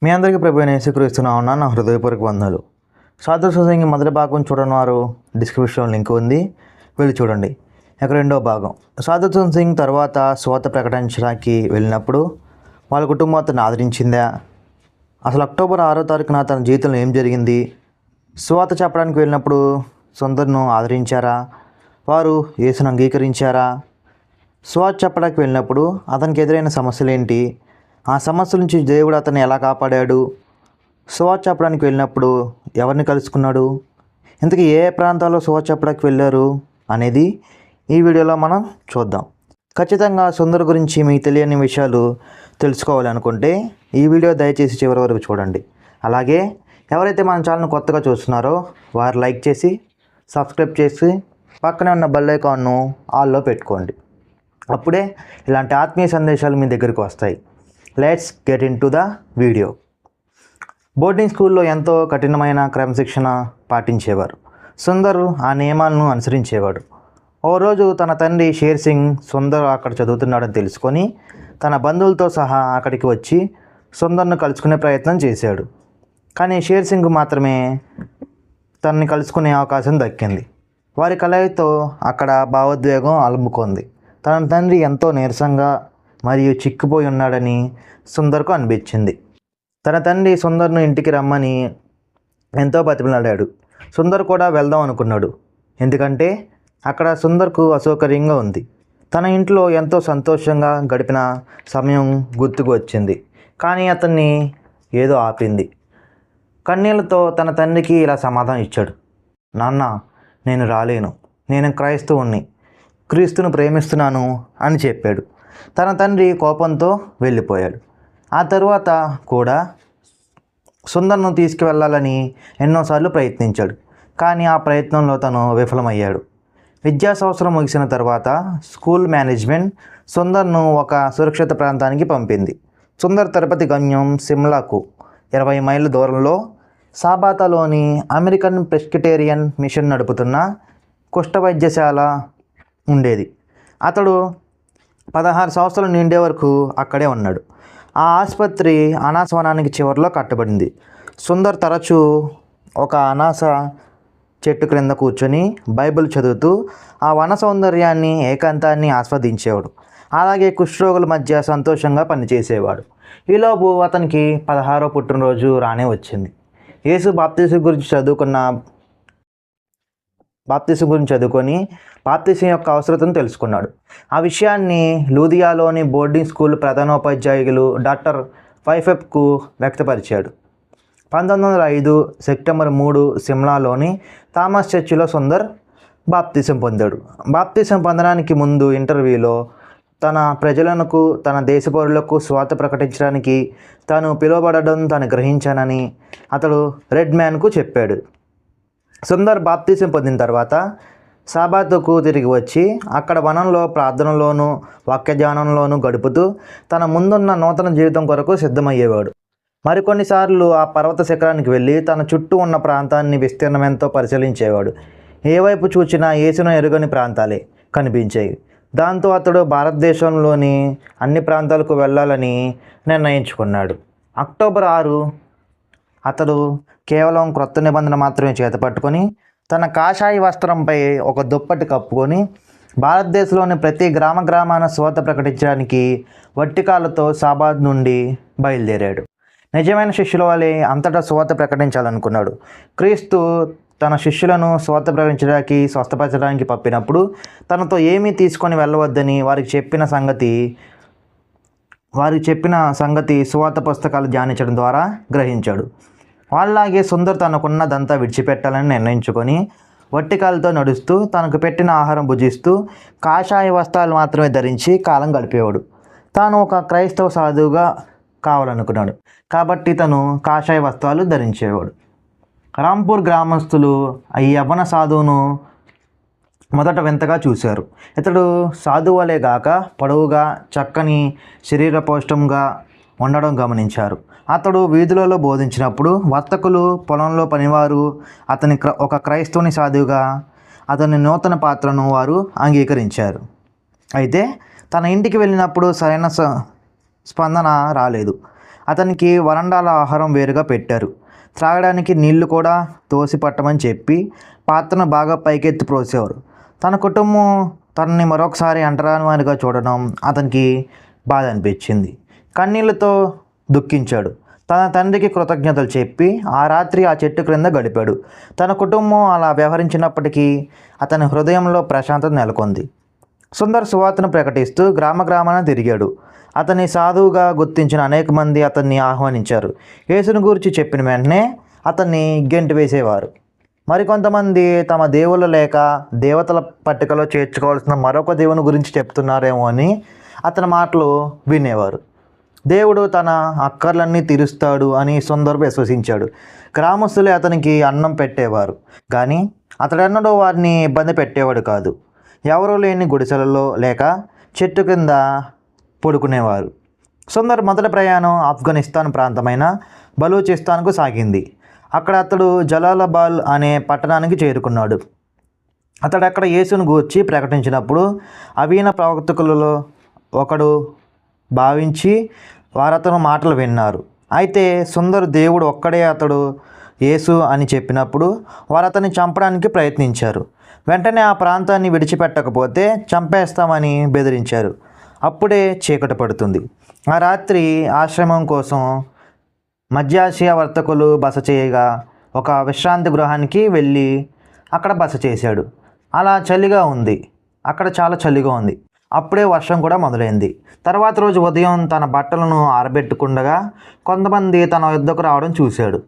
మీ అందరికీ ప్రభు అయిన యేసుక్రీస్తునామమున నా హృదయపూర్వక వందనాలు. సాధు సత్సంగి మొదటి భాగం చూడని వారు డిస్క్రిప్షన్ లింక్ ఉంది, వెళ్ళి చూడండి. ఇక రెండో భాగం సాధు సత్సంగ్ తర్వాత స్వాత ప్రకటించడానికి వెళ్ళినప్పుడు వాళ్ళ కుటుంబం అతను ఆదరించిందా, అసలు అక్టోబర్ 6వ తారీఖున తన జీవితంలో ఏం జరిగింది, స్వాత చెప్పడానికి వెళ్ళినప్పుడు సొంతను ఆదరించారా, వారు యేసును అంగీకరించారా, స్వాత చెప్పడానికి వెళ్ళినప్పుడు అతనికి ఎదురైన సమస్యలు ఏంటి, ఆ సమస్యల నుంచి దేవుడు అతన్ని ఎలా కాపాడాడు, సువార్త చెప్పడానికి వెళ్ళినప్పుడు ఎవరిని కలుసుకున్నాడు, ఇంతకీ ఏ ప్రాంతాల్లో సువార్త చెప్పడానికి వెళ్ళారు అనేది ఈ వీడియోలో మనం చూద్దాం. ఖచ్చితంగా సుందర్ గురించి మీకు తెలియని విషయాలు తెలుసుకోవాలనుకుంటే ఈ వీడియో దయచేసి చివరి వరకు చూడండి. అలాగే ఎవరైతే మన ఛానల్ని కొత్తగా చూస్తున్నారో వారు లైక్ చేసి సబ్స్క్రైబ్ చేసి పక్కనే ఉన్న బెల్ ఐకాన్ను ఆల్లో పెట్టుకోండి. అప్పుడే ఇలాంటి ఆత్మీయ సందేశాలు మీ దగ్గరికి వస్తాయి. Let's get in to the video. Boarding స్కూల్లో ఎంతో కఠినమైన క్రమశిక్షణ పాటించేవారు. సుందర్ ఆ నియమాలను అనుసరించేవాడు. ఓ రోజు తన తండ్రి షేర్ సింగ్ సుందర్ అక్కడ చదువుతున్నాడని తెలుసుకొని తన బంధువులతో సహా అక్కడికి వచ్చి సుందర్ను కలుసుకునే ప్రయత్నం చేశాడు. కానీ షేర్ సింగ్ మాత్రమే తనని కలుసుకునే అవకాశం దక్కింది. వారి కలయితో అక్కడ భావోద్వేగం అలుముకుంది. తన తండ్రి ఎంతో నీరసంగా మరియు చిక్కిపోయి ఉన్నాడని సుందర్కు అనిపించింది. తన తండ్రి సుందర్ను ఇంటికి రమ్మని ఎంతో బతిమలాడాడు. సుందర్ కూడా వెళ్దాం అనుకున్నాడు, ఎందుకంటే అక్కడ సుందర్కు అసౌకర్యంగా ఉంది. తన ఇంట్లో ఎంతో సంతోషంగా గడిపిన సమయం గుర్తుకు వచ్చింది. కానీ అతన్ని ఏదో ఆపింది. కన్నీళ్లతో తన తండ్రికి ఇలా సమాధానం ఇచ్చాడు, నాన్న, నేను రాలేను, నేను క్రైస్తవుణ్ణి, క్రీస్తును ప్రేమిస్తున్నాను అని చెప్పాడు. తన తండ్రి కోపంతో వెళ్ళిపోయాడు. ఆ తరువాత కూడా సుందర్ను తీసుకువెళ్ళాలని ఎన్నోసార్లు ప్రయత్నించాడు. కానీ ఆ ప్రయత్నంలో తను విఫలమయ్యాడు. విద్యా సంవత్సరం ముగిసిన తర్వాత స్కూల్ మేనేజ్మెంట్ సుందర్ను ఒక సురక్షిత ప్రాంతానికి పంపింది. సుందర్ తిరుపతి గమ్యం సిమ్లాకు 20 మైళ్ళ దూరంలో సాబాతాలోని అమెరికన్ ప్రెస్కిటేరియన్ మిషన్ నడుపుతున్న కుష్ఠ వైద్యశాల ఉండేది. అతడు 16 సంవత్సరాలు నిండే వరకు అక్కడే ఉన్నాడు. ఆ ఆసుపత్రి అనాసవనానికి చివరిలో కట్టబడింది. సుందర్ తరచూ ఒక అనాస చెట్టు క్రింద కూర్చొని బైబిల్ చదువుతూ ఆ వన సౌందర్యాన్ని, ఏకాంతాన్ని ఆస్వాదించేవాడు. అలాగే కుష్ఠరోగుల మధ్య సంతోషంగా పనిచేసేవాడు. ఈలోపు అతనికి 16వ పుట్టినరోజు రానే వచ్చింది. యేసు బాప్తిసం గురించి చదువుకొని బాప్తిసం యొక్క అవసరతను తెలుసుకున్నాడు. ఆ విషయాన్ని లూదియాలోని బోర్డింగ్ స్కూల్ ప్రధానోపాధ్యాయులు డాక్టర్ వైఫెప్కు వ్యక్తపరిచాడు. 1905 సెప్టెంబర్ 3 సిమ్లాలోని థామస్ చర్చిలో సుందర్ బాప్తిసం పొందాడు. బాప్తిసం పొందడానికి ముందు ఇంటర్వ్యూలో తన ప్రజలకు, తన దేశ పౌరులకు స్వాత ప్రకటించడానికి తాను పిలువబడడం తాను గ్రహించానని అతడు రెడ్ మ్యాన్కు చెప్పాడు. సుందర్ బాప్తిసం పొందిన తర్వాత సాబాతుకు తిరిగి వచ్చి అక్కడ వనంలో ప్రార్థనలోనూ వాక్యధ్యానంలోనూ గడుపుతూ తన ముందున్న నూతన జీవితం కొరకు సిద్ధమయ్యేవాడు. మరికొన్నిసార్లు ఆ పర్వత శిఖరానికి వెళ్ళి తన చుట్టూ ఉన్న ప్రాంతాన్ని విస్తీర్ణమెంతో పరిశీలించేవాడు. ఏ వైపు చూచినా యేసును ఎరుగని ప్రాంతాలే కనిపించాయి. దాంతో అతడు భారతదేశంలోని అన్ని ప్రాంతాలకు వెళ్ళాలని నిర్ణయించుకున్నాడు. అక్టోబర్ 6 అతడు కేవలం క్రొత్త నిబంధన మాత్రమే చేతపట్టుకొని తన కాషాయ వస్త్రంపై ఒక దుప్పటి కప్పుకొని భారతదేశంలోని ప్రతి గ్రామాన స్వాత ప్రకటించడానికి వట్టికాలతో సాబాద్ నుండి బయలుదేరాడు. నిజమైన శిష్యుల వలె అంతటా స్వాత ప్రకటించాలనుకున్నాడు. క్రీస్తు తన శిష్యులను స్వాత ప్రకటించడానికి, స్వస్థపరచడానికి పంపినప్పుడు తనతో ఏమీ తీసుకొని వెళ్ళవద్దని వారికి చెప్పిన సంగతి స్వాత పుస్తకాలు ధ్యానించడం ద్వారా గ్రహించాడు. వాళ్ళలాగే సుందర్ తనకున్నదంతా విడిచిపెట్టాలని నిర్ణయించుకొని వట్టికాలతో నడుస్తూ తనకు పెట్టిన ఆహారం భుజిస్తూ కాషాయ వస్త్రాలు మాత్రమే ధరించి కాలం గడిపేవాడు. తాను ఒక క్రైస్తవ సాధువుగా కావాలనుకున్నాడు కాబట్టి తను కాషాయ వస్త్రాలు ధరించేవాడు. రాంపూర్ గ్రామస్తులు ఈ యవ్వన సాధువును మొదట వింతగా చూశారు. ఇతడు సాధువులే గాక పొడవుగా, చక్కని శరీరపోష్టంగా ఉండడం గమనించారు. అతడు వీధులలో బోధించినప్పుడు వర్తకులు, పొలంలో పనివారు అతని ఒక క్రైస్తవుని సాధువుగా అతని నూతన పాత్రను వారు అంగీకరించారు. అయితే తన ఇంటికి వెళ్ళినప్పుడు సరైన స్పందన రాలేదు. అతనికి వరండాల ఆహారం వేరుగా పెట్టారు. త్రాగడానికి నీళ్లు కూడా తోసి పట్టమని చెప్పి పాత్రను బాగా పైకెత్తి ప్రోసేవారు. తన కుటుంబం తనని మరొకసారి అంటరాని వారిగా చూడడం అతనికి బాధ అనిపించింది. కన్నీళ్లతో దుఃఖించాడు. తన తండ్రికి కృతజ్ఞతలు చెప్పి ఆ రాత్రి ఆ చెట్టు క్రింద గడిపాడు. తన కుటుంబం అలా వ్యవహరించినప్పటికీ అతని హృదయంలో ప్రశాంతత నెలకొంది. సుందర్ సువార్తను ప్రకటిస్తూ గ్రామాన తిరిగాడు. అతన్ని సాధువుగా గుర్తించిన అనేక మంది అతన్ని ఆహ్వానించారు. యేసుని గురించి చెప్పిన వెంటనే అతన్ని గెంటి వేసేవారు. మరికొంతమంది తమ దేవుళ్ళు లేక దేవతల పట్టికలో చేర్చుకోవాల్సిన మరొక దేవుని గురించి చెప్తున్నారేమో అని అతని మాటలు వినేవారు. దేవుడు తన అక్కర్లన్నీ తీరుస్తాడు అని సుందర్ విశ్వసించాడు. గ్రామస్తులే అతనికి అన్నం పెట్టేవారు, కానీ అతడెన్నడూ వారిని ఇబ్బంది పెట్టేవాడు కాదు. ఎవరూ లేని గుడిసెలలో లేక చెట్టు కింద పడుకునేవారు. సుందర్ మొదటి ప్రయాణం ఆఫ్ఘనిస్తాన్ ప్రాంతమైన బలూచిస్తాన్కు సాగింది. అక్కడ అతడు జలాలాబాద్ అనే పట్టణానికి చేరుకున్నాడు. అతడు అక్కడ యేసును గూర్చి ప్రకటించినప్పుడు అవీన ప్రవక్తకులలో ఒకడు భావించి వారతను మాటలు విన్నారు. అయితే సుందర్ దేవుడు ఒక్కడే అతడు యేసు అని చెప్పినప్పుడు వారు అతన్ని చంపడానికి ప్రయత్నించారు. వెంటనే ఆ ప్రాంతాన్ని విడిచిపెట్టకపోతే చంపేస్తామని బెదిరించారు. అప్పుడే చీకటి పడుతుంది. ఆ రాత్రి ఆశ్రమం కోసం మధ్యాసియా వర్తకులు బస చేయగా ఒక విశ్రాంతి గృహానికి వెళ్ళి అక్కడ బస చేశాడు. అలా చలిగా ఉంది, అక్కడ చాలా చలిగా ఉంది. అప్పుడే వర్షం కూడా మొదలైంది. తర్వాత రోజు ఉదయం తన బట్టలను ఆరబెట్టుకుండగా కొంతమంది తన యుద్ధకు రావడం చూశాడు.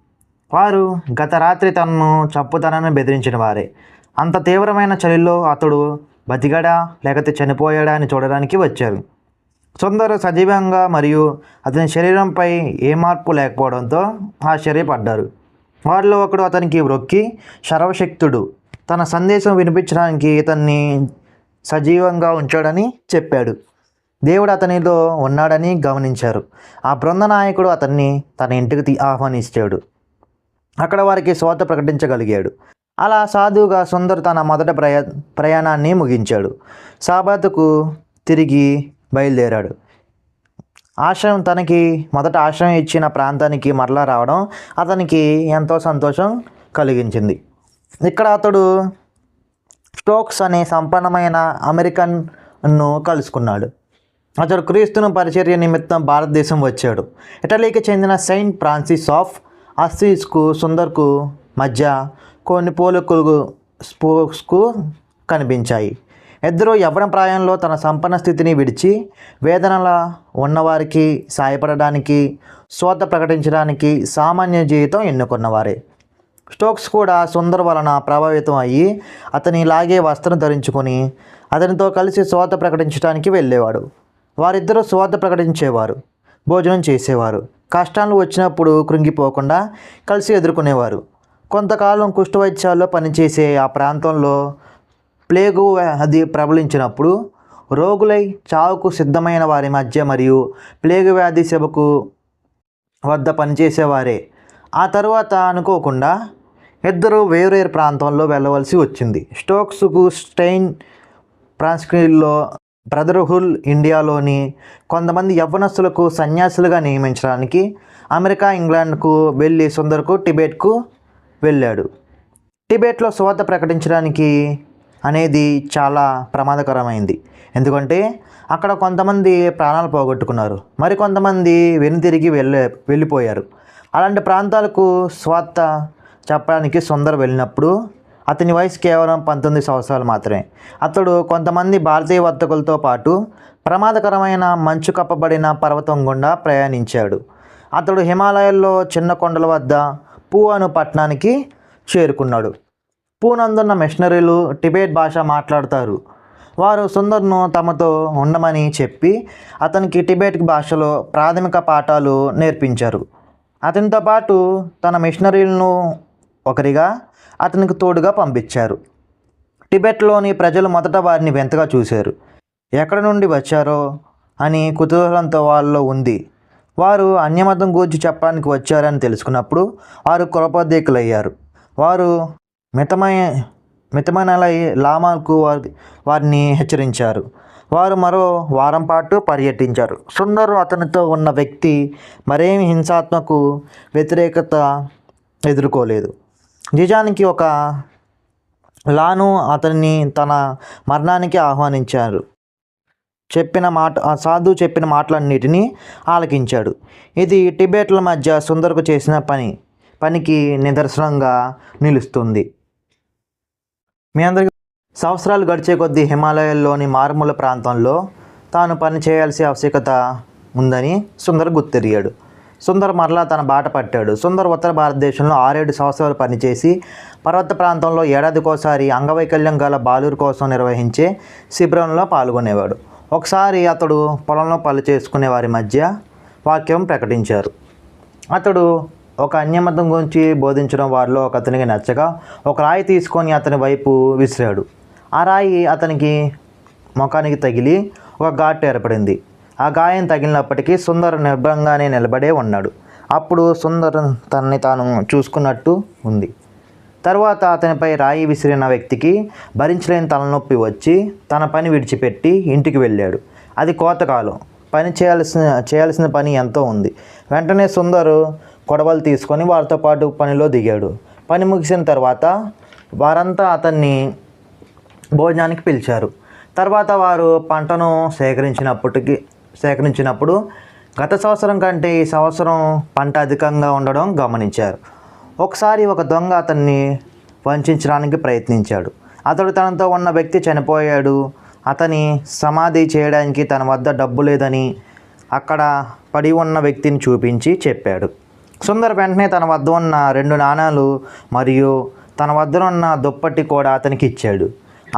వారు గత రాత్రి తనను చంపుతానని బెదిరించిన వారే. అంత తీవ్రమైన చలిలో అతడు బతికాడా లేకపోతే చనిపోయాడా అని చూడడానికి వచ్చారు. సుందర్ సజీవంగా మరియు అతని శరీరంపై ఏ మార్పు లేకపోవడంతో ఆశ్చర్యపడ్డారు. వారిలో ఒకడు అతనికి వ్రొక్కి, సర్వశక్తుడు తన సందేశం వినిపించడానికి ఇతన్ని సజీవంగా ఉంచాడని చెప్పాడు. దేవుడు అతనిలో ఉన్నాడని గమనించారు. ఆ బృంద నాయకుడు అతన్ని తన ఇంటికి ఆహ్వానించాడు. అక్కడ వారికి స్వాత ప్రకటించగలిగాడు. అలా సాధువుగా సుందర్ తన మొదటి ప్రయాణాన్ని ముగించాడు. సాబాతుకు తిరిగి బయలుదేరాడు. తనకి మొదట ఆశ్రయం ఇచ్చిన ప్రాంతానికి మరలా రావడం అతనికి ఎంతో సంతోషం కలిగించింది. ఇక్కడ అతడు స్టోక్స్ అనే సంపన్నమైన అమెరికన్ను కలుసుకున్నాడు. అతడు క్రీస్తును పరిచర్య నిమిత్తం భారతదేశం వచ్చాడు. ఇటలీకి చెందిన సెయింట్ ఫ్రాన్సిస్ ఆఫ్ అస్సీస్కు సుందర్కు మధ్య కొన్ని పోలికలు స్పోక్స్కు కనిపించాయి. ఇద్దరు యవ్వన ప్రాయంలో తన సంపన్న స్థితిని విడిచి వేదనల ఉన్నవారికి సాయపడడానికి, స్వాత ప్రకటించడానికి సామాన్య జీవితం ఎన్నుకున్నవారే. స్టోక్స్ కూడా సుందర్ వలన ప్రభావితం అయ్యి అతనిలాగే వస్త్రం ధరించుకొని అతనితో కలిసి స్వాత ప్రకటించడానికి వెళ్ళేవాడు. వారిద్దరూ స్వాత ప్రకటించేవారు, భోజనం చేసేవారు. కష్టాలు వచ్చినప్పుడు కృంగిపోకుండా కలిసి ఎదుర్కొనేవారు. కొంతకాలం కుష్ఠవైద్యాల్లో పనిచేసే ఆ ప్రాంతంలో ప్లేగు వ్యాధి ప్రబలించినప్పుడు రోగులై చావుకు సిద్ధమైన వారి మధ్య మరియు ప్లేగు వ్యాధి సభకు వద్ద పనిచేసేవారే. ఆ తరువాత అనుకోకుండా ఇద్దరు వేర్వేరు ప్రాంతంలో వెళ్ళవలసి వచ్చింది. స్టోక్స్కు స్టెయిన్ ఫ్రాన్స్లో బ్రదర్హుడ్ ఇండియాలోని కొంతమంది యవ్వనస్తులకు సన్యాసులుగా నియమించడానికి అమెరికా, ఇంగ్లాండ్కు వెళ్ళి సుందర్కు టిబెట్కు వెళ్ళాడు. టిబెట్లో స్వాత ప్రకటించడానికి అనేది చాలా ప్రమాదకరమైంది. ఎందుకంటే అక్కడ కొంతమంది ప్రాణాలు పోగొట్టుకున్నారు, మరికొంతమంది వెనుతిరిగి వెళ్ళిపోయారు. అలాంటి ప్రాంతాలకు స్వాత చెప్పడానికి సుందర్ వెళ్ళినప్పుడు అతని వయసు కేవలం 19 సంవత్సరాలు మాత్రమే. అతడు కొంతమంది భారతీయ వర్తకులతో పాటు ప్రమాదకరమైన మంచు కప్పబడిన పర్వతం గుండా ప్రయాణించాడు. అతడు హిమాలయాల్లో చిన్న కొండల వద్ద పూ అను పట్టణానికి చేరుకున్నాడు. పూనందున్న మిషనరీలు టిబెట్ భాష మాట్లాడతారు. వారు సుందర్ను తమతో ఉండమని చెప్పి అతనికి టిబెట్ భాషలో ప్రాథమిక పాఠాలు నేర్పించారు. అతనితో పాటు తన మిషనరీలను ఒకరిగా అతనికి తోడుగా పంపించారు. టిబెట్లోని ప్రజలు మొదట వారిని వింతగా చూశారు. ఎక్కడి నుండి వచ్చారో అని కుతూహలంతో వాళ్ళలో ఉంది. వారు అన్యమతం గురించి చెప్పడానికి వచ్చారని తెలుసుకున్నప్పుడు వారు కోపోద్రేకులయ్యారు. వారు మితమైన లామాకు వారిని హెచ్చరించారు. వారు మరో వారం పాటు పర్యటించారు. సుందర్ అతనితో ఉన్న వ్యక్తి మరేమి హింసాత్మక వ్యతిరేకత ఎదుర్కోలేదు. నిజానికి ఒక లాను అతన్ని తన మరణానికి ఆహ్వానించారు. సాధు చెప్పిన మాటలన్నిటినీ ఆలకించాడు. ఇది టిబెట్ల మధ్య సుందర్కు చేసిన పనికి నిదర్శనంగా నిలుస్తుంది. మీ అందరికీ సంవత్సరాలు గడిచే కొద్దీ హిమాలయాల్లోని మారుమూల ప్రాంతంలో తాను పని చేయాల్సిన ఆవశ్యకత ఉందని సుందర్ గుర్తెరిగాడు. సుందర్ మరలా తన బాట పట్టాడు. సుందర్ ఉత్తర భారతదేశంలో 6-7 సంవత్సరాలు పనిచేసి పర్వత ప్రాంతంలో ఏడాదికోసారి అంగవైకల్యం గల బాలురు కోసం నిర్వహించే శిబిరంలో పాల్గొనేవాడు. ఒకసారి అతడు పొలంలో పనులు చేసుకునే వారి మధ్య వాక్యం ప్రకటించారు. అతడు ఒక అన్యమతం గురించి బోధించడం వారిలో ఒక అతనికి నచ్చగా ఒక రాయి తీసుకొని అతని వైపు విసిరాడు. ఆ రాయి అతనికి ముఖానికి తగిలి ఒక ఘాటు ఏర్పడింది. ఆ గాయం తగిలినప్పటికీ సుందర్ నిర్భయంగానే నిలబడే ఉన్నాడు. అప్పుడు సుందర్ తనని తాను చూసుకున్నట్టు ఉంది. తర్వాత అతనిపై రాయి విసిరిన వ్యక్తికి భరించలేని తలనొప్పి వచ్చి తన పని విడిచిపెట్టి ఇంటికి వెళ్ళాడు. అది కోతకాలం. చేయాల్సిన పని ఎంతో ఉంది. వెంటనే సుందర్ కొడవలు తీసుకొని వారితో పాటు పనిలో దిగాడు. పని ముగిసిన తర్వాత వారంతా అతన్ని భోజనానికి పిలిచారు. తర్వాత వారు పంటను సేకరించినప్పుడు గత సంవత్సరం కంటే ఈ సంవత్సరం పంట అధికంగా ఉండడం గమనించారు. ఒకసారి ఒక దొంగ అతన్ని వంచడానికి ప్రయత్నించాడు. అతడు తనతో ఉన్న వ్యక్తి చనిపోయాడు. అతని సమాధి చేయడానికి తన వద్ద డబ్బు లేదని అక్కడ పడి ఉన్న వ్యక్తిని చూపించి చెప్పాడు. సుందర్ వెంటనే తన వద్ద ఉన్న 2 నాణాలు మరియు తన వద్ద ఉన్న దుప్పటి కూడా అతనికి ఇచ్చాడు.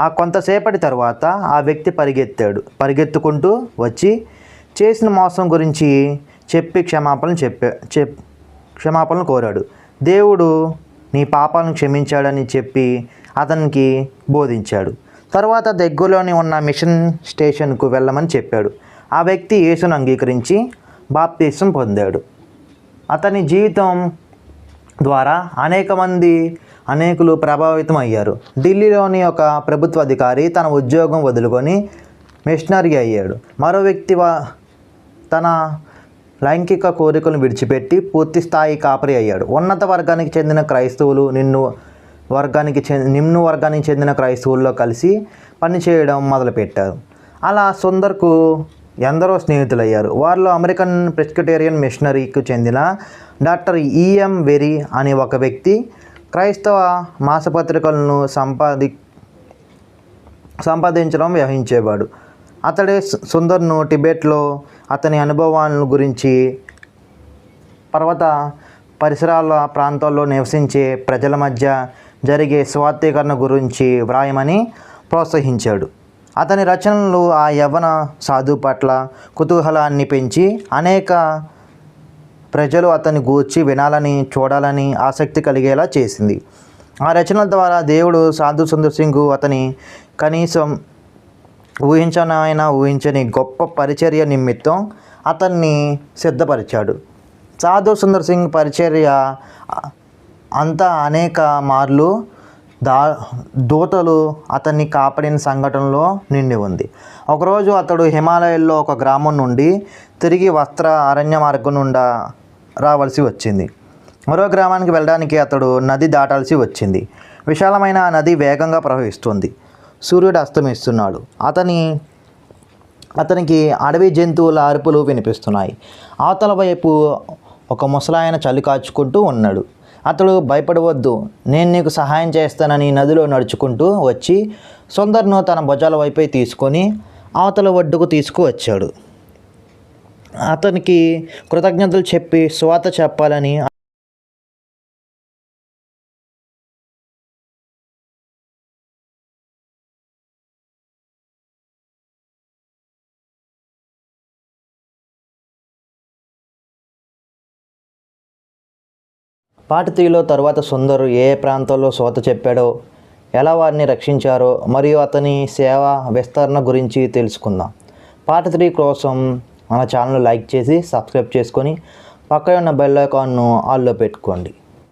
ఆ కొంతసేపటి తర్వాత ఆ వ్యక్తి పరిగెత్తుకుంటూ వచ్చి చేసిన మోసం గురించి చెప్పి క్షమాపణలు కోరాడు. దేవుడు నీ పాపాలను క్షమించాడని చెప్పి అతనికి బోధించాడు. తర్వాత దగ్గరలోని ఉన్న మిషన్ స్టేషన్కు వెళ్ళమని చెప్పాడు. ఆ వ్యక్తి యేసును అంగీకరించి బాప్తిసం పొందాడు. అతని జీవితం ద్వారా అనేకులు ప్రభావితం అయ్యారు. ఢిల్లీలోని ఒక ప్రభుత్వ అధికారి తన ఉద్యోగం వదులుకొని మిషనరీ అయ్యాడు. మరో వ్యక్తి తన లైంగిక కోరికలను విడిచిపెట్టి పూర్తి స్థాయి కాపరి అయ్యాడు. ఉన్నత వర్గానికి చెందిన క్రైస్తవులు నిమ్ను వర్గానికి చెందిన క్రైస్తవుల్లో కలిసి పనిచేయడం మొదలుపెట్టారు. అలా సుందర్కు ఎందరో స్నేహితులయ్యారు. వారిలో అమెరికన్ ప్రెస్బిటేరియన్ మిషనరీకి చెందిన డాక్టర్ ఈఎం వెరీ అనే ఒక వ్యక్తి క్రైస్తవ మాసపత్రికలను సంపాదించడం వహించేవాడు. అతడే సుందర్ను టిబెట్లో అతని అనుభవాల గురించి, పర్వత పరిసరాల ప్రాంతాల్లో నివసించే ప్రజల మధ్య జరిగే స్వార్థీకరణ గురించి వ్రాయమని ప్రోత్సహించాడు. అతని రచనలు ఆ యవ్వన సాధువు పట్ల కుతూహలాన్ని పెంచి అనేక ప్రజలు అతని గూర్చి వినాలని, చూడాలని ఆసక్తి కలిగేలా చేసింది. ఆ రచనల ద్వారా దేవుడు సాధు సుందర్ సింగ్ అతని కనీసం ఊహించని గొప్ప పరిచర్య నిమిత్తం అతన్ని సిద్ధపరిచాడు. సాధు సుందర్ సింగ్ పరిచర్య అంతా అనేక మార్లు దూతలు అతన్ని కాపాడిన సంఘటనలో నిండి ఉంది. ఒకరోజు అతడు హిమాలయాల్లో ఒక గ్రామం నుండి తిరిగి అరణ్య మార్గం నుండి రావాల్సి వచ్చింది. మరో గ్రామానికి వెళ్ళడానికి అతడు నది దాటాల్సి వచ్చింది. విశాలమైన ఆ నది వేగంగా ప్రవహిస్తుంది. సూర్యుడు అస్తమిస్తున్నాడు. అతనికి అడవి జంతువుల అరుపులు వినిపిస్తున్నాయి. అవతల వైపు ఒక ముసలాయన చలి కాచుకుంటూ ఉన్నాడు. అతడు భయపడవద్దు, నేను నీకు సహాయం చేస్తానని నదిలో నడుచుకుంటూ వచ్చి సుందర్ను తన భుజాల వైపే తీసుకొని అవతల ఒడ్డుకు తీసుకువచ్చాడు. అతనికి కృతజ్ఞతలు చెప్పి సువార్త చెప్పాలని పార్ట్ 3లో తర్వాత సుందర్ ఏ ప్రాంతాల్లో సువార్త చెప్పాడో, ఎలా వారిని రక్షించారో మరియు అతని సేవ విస్తరణ గురించి తెలుసుకుందాం. పార్ట్ 3 కోసం మన ఛానల్ లైక్ చేసి సబ్స్క్రైబ్ చేసుకొని పక్కన ఉన్న బెల్ ఐకాన్ను ఆల్లో పెట్టుకోండి.